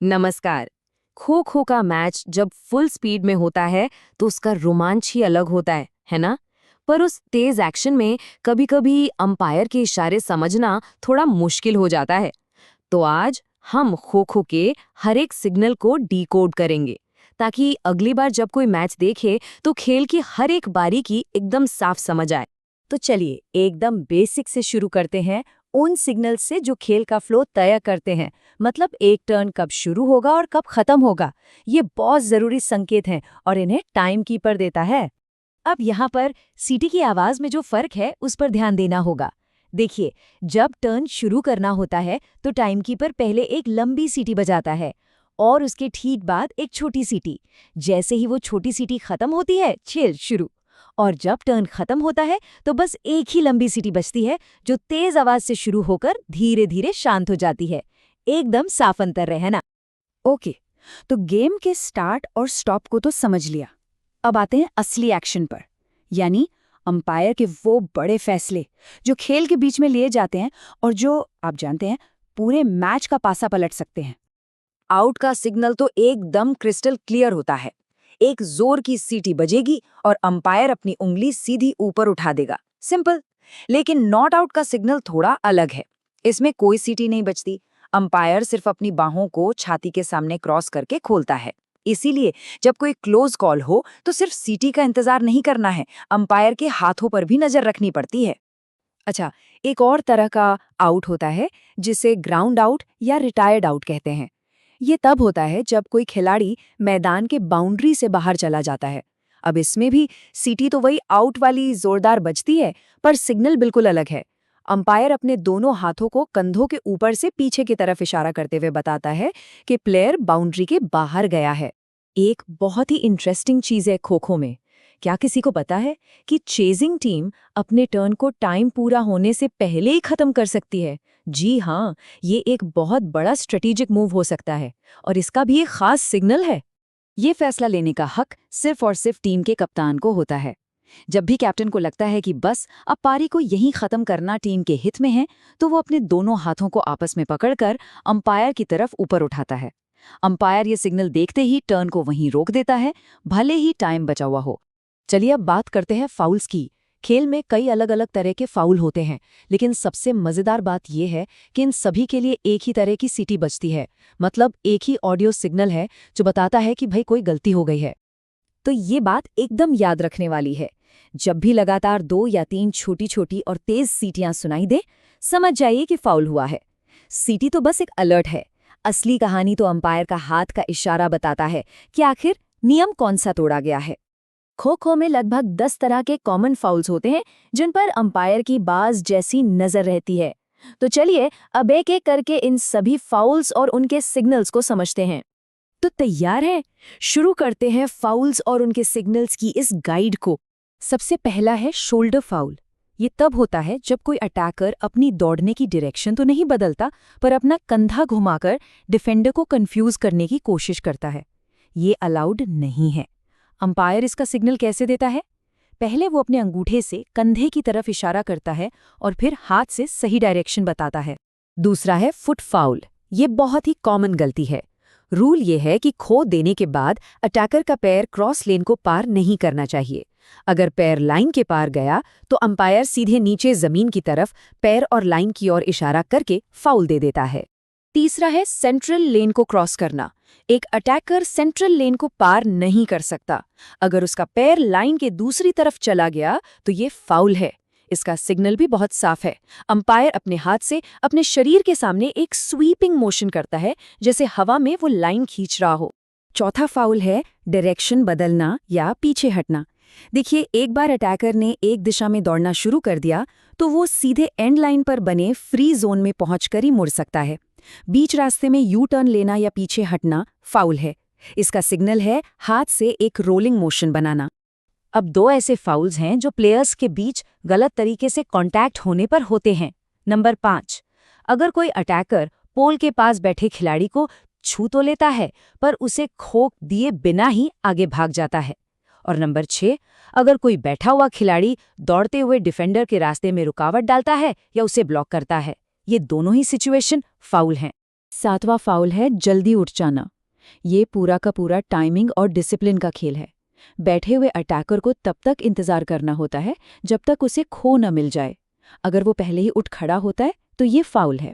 नमस्कार। खो खो का मैच जब फुल स्पीड में होता है तो उसका रोमांच ही अलग होता है ना? पर उस तेज एक्शन में कभी-कभी अंपायर के इशारे समझना थोड़ा मुश्किल हो जाता है। तो आज हम खो खो के हर एक सिग्नल को डिकोड करेंगे ताकि अगली बार जब कोई मैच देखे तो खेल की हर एक बारीकी एकदम साफ समझ आए। तो चलिए एकदम बेसिक से शुरू करते हैं, उन सिग्नल से जो खेल का फ्लो तय करते हैं। मतलब एक टर्न कब शुरू होगा और कब खत्म होगा। ये बहुत जरूरी संकेत हैं और इन्हें टाइम कीपर देता है। अब यहाँ पर सीटी की आवाज में जो फर्क है उस पर ध्यान देना होगा। देखिए, जब टर्न शुरू करना होता है तो टाइम कीपर पहले एक लंबी सीटी बजाता है और उसके ठीक बाद एक छोटी सीटी। जैसे ही वो छोटी सीटी खत्म होती है, खेल शुरू। और जब टर्न खत्म होता है तो बस एक ही लंबी सीटी बजती है जो तेज आवाज से शुरू होकर धीरे धीरे शांत हो जाती है। एकदम साफ अंतर है ना? ओके, तो गेम के स्टार्ट और स्टॉप को तो समझ लिया। अब आते हैं असली एक्शन पर, यानी अंपायर के वो बड़े फैसले जो खेल के बीच में लिए जाते हैं और जो आप जानते हैं पूरे मैच का पासा पलट सकते हैं। आउट का सिग्नल तो एकदम क्रिस्टल क्लियर होता है। एक जोर की सीटी बजेगी और अंपायर अपनी उंगली सीधी ऊपर उठा देगा, सिंपल। लेकिन नॉट आउट का सिग्नल थोड़ा अलग है। इसमें कोई सीटी नहीं बजती। अंपायर सिर्फ अपनी बाहों को छाती के सामने क्रॉस करके खोलता है। इसीलिए जब कोई क्लोज कॉल हो तो सिर्फ सीटी का इंतजार नहीं करना है, अंपायर के हाथों पर भी नजर रखनी पड़ती है। अच्छा, एक और तरह का आउट होता है जिसे ग्राउंड आउट या रिटायर्ड आउट कहते हैं। ये तब होता है जब कोई खिलाड़ी मैदान के बाउंड्री से बाहर चला जाता है। अब इसमें भी सीटी तो वही आउट वाली जोरदार बजती है, पर सिग्नल बिल्कुल अलग है। अंपायर अपने दोनों हाथों को कंधों के ऊपर से पीछे की तरफ इशारा करते हुए बताता है कि प्लेयर बाउंड्री के बाहर गया है। एक बहुत ही इंटरेस्टिंग चीज है खो खो में, क्या किसी को पता है कि चेजिंग टीम अपने टर्न को टाइम पूरा होने से पहले ही खत्म कर सकती है? जी हाँ, ये एक बहुत बड़ा स्ट्रेटेजिक मूव हो सकता है और इसका भी एक खास सिग्नल है। ये फैसला लेने का हक सिर्फ और सिर्फ टीम के कप्तान को होता है। जब भी कैप्टन को लगता है कि बस अब पारी को यहीं खत्म करना टीम के हित में है, तो वो अपने दोनों हाथों को आपस में पकड़कर अंपायर की तरफ ऊपर उठाता है। अंपायर ये सिग्नल देखते ही टर्न को वहीं रोक देता है, भले ही टाइम बचा हुआ हो। चलिए अब बात करते हैं फाउल्स की। खेल में कई अलग अलग तरह के फाउल होते हैं, लेकिन सबसे मजेदार बात यह है कि इन सभी के लिए एक ही तरह की सीटी बजती है। मतलब एक ही ऑडियो सिग्नल है जो बताता है कि भाई कोई गलती हो गई है। तो ये बात एकदम याद रखने वाली है। जब भी लगातार 2 या 3 छोटी छोटी और तेज सीटियां सुनाई दे, समझ जाइए कि फाउल हुआ है। सीटी तो बस एक अलर्ट है। असली कहानी तो अंपायर का हाथ का इशारा बताता है कि आखिर नियम कौन सा तोड़ा गया है। खो खो में लगभग 10 तरह के कॉमन फाउल्स होते हैं जिन पर अंपायर की बाज जैसी नजर रहती है। तो चलिए अब एक एक करके इन सभी फाउल्स और उनके सिग्नल्स को समझते हैं। तो तैयार हैं? शुरू करते हैं फाउल्स और उनके सिग्नल्स की इस गाइड को। सबसे पहला है शोल्डर फाउल। ये तब होता है जब कोई अटैकर अपनी दौड़ने की डायरेक्शन तो नहीं बदलता, पर अपना कंधा घुमाकर डिफेंडर को कंफ्यूज करने की कोशिश करता है। ये अलाउड नहीं है। अंपायर इसका सिग्नल कैसे देता है? पहले वो अपने अंगूठे से कंधे की तरफ इशारा करता है और फिर हाथ से सही डायरेक्शन बताता है। दूसरा है फुट फाउल। ये बहुत ही कॉमन गलती है। रूल ये है कि खो देने के बाद अटैकर का पैर क्रॉस लेन को पार नहीं करना चाहिए। अगर पैर लाइन के पार गया तो अंपायर सीधे नीचे जमीन की तरफ पैर और लाइन की ओर इशारा करके फाउल दे देता है। तीसरा है सेंट्रल लेन को क्रॉस करना। एक अटैकर सेंट्रल लेन को पार नहीं कर सकता। अगर उसका पैर लाइन के दूसरी तरफ चला गया तो ये फाउल है। इसका सिग्नल भी बहुत साफ है। अंपायर अपने हाथ से अपने शरीर के सामने एक स्वीपिंग मोशन करता है, जैसे हवा में वो लाइन खींच रहा हो। चौथा फाउल है डायरेक्शन बदलना या पीछे हटना। देखिए, एक बार अटैकर ने एक दिशा में दौड़ना शुरू कर दिया तो वो सीधे एंड लाइन पर बने फ्री जोन में पहुंचकर ही मुड़ सकता है। बीच रास्ते में यू टर्न लेना या पीछे हटना फाउल है। इसका सिग्नल है हाथ से एक रोलिंग मोशन बनाना। अब 2 ऐसे फाउल्स हैं जो प्लेयर्स के बीच गलत तरीके से कांटेक्ट होने पर होते हैं। नंबर 5, अगर कोई अटैकर पोल के पास बैठे खिलाड़ी को छू तो लेता है पर उसे खो दिए बिना ही आगे भाग जाता है। और नंबर 6, अगर कोई बैठा हुआ खिलाड़ी दौड़ते हुए डिफेंडर के रास्ते में रुकावट डालता है या उसे ब्लॉक करता है। ये दोनों ही सिचुएशन फाउल हैं। 7वां फाउल है जल्दी उठ जाना। ये पूरा का पूरा टाइमिंग और डिसिप्लिन का खेल है। बैठे हुए अटैकर को तब तक इंतजार करना होता है जब तक उसे खो न मिल जाए। अगर वो पहले ही उठ खड़ा होता है तो ये फाउल है।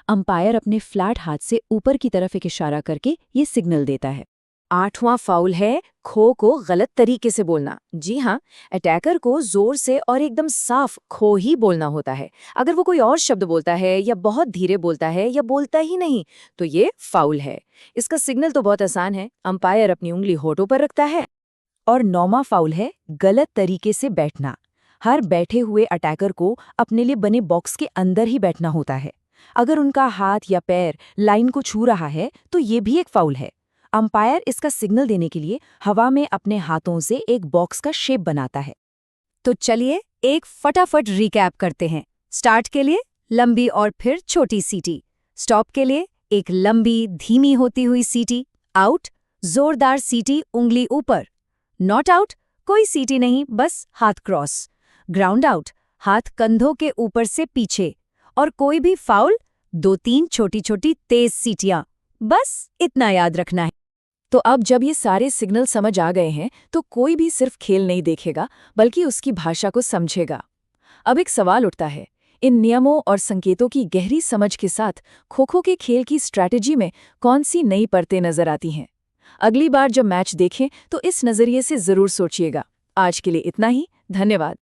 अंपायर अपने फ्लैट हाथ से ऊपर की तरफ एक इशारा करके ये सिग्नल देता है। 8वां फाउल है खो को गलत तरीके से बोलना। जी हाँ, अटैकर को जोर से और एकदम साफ खो ही बोलना होता है। अगर वो कोई और शब्द बोलता है या बहुत धीरे बोलता है या बोलता ही नहीं तो ये फाउल है। इसका सिग्नल तो बहुत आसान है, अंपायर अपनी उंगली होठों पर रखता है। और 9वां फाउल है गलत तरीके से बैठना। हर बैठे हुए अटैकर को अपने लिए बने बॉक्स के अंदर ही बैठना होता है। अगर उनका हाथ या पैर लाइन को छू रहा है तो ये भी एक फाउल है। अंपायर इसका सिग्नल देने के लिए हवा में अपने हाथों से एक बॉक्स का शेप बनाता है। तो चलिए एक फटाफट रिकैप करते हैं। स्टार्ट के लिए लंबी और फिर छोटी सीटी। स्टॉप के लिए एक लंबी धीमी होती हुई सीटी। आउट, जोरदार सीटी उंगली ऊपर। नॉट आउट, कोई सीटी नहीं, बस हाथ क्रॉस। ग्राउंड आउट, हाथ कंधों के ऊपर से पीछे। और कोई भी फाउल, 2-3 छोटी छोटी तेज सीटियां। बस इतना याद रखना है। तो अब जब ये सारे सिग्नल समझ आ गए हैं तो कोई भी सिर्फ खेल नहीं देखेगा बल्कि उसकी भाषा को समझेगा। अब एक सवाल उठता है, इन नियमों और संकेतों की गहरी समझ के साथ खो-खो के खेल की स्ट्रैटेजी में कौन सी नई परतें नजर आती हैं? अगली बार जब मैच देखें तो इस नजरिए से जरूर सोचिएगा। आज के लिए इतना ही, धन्यवाद।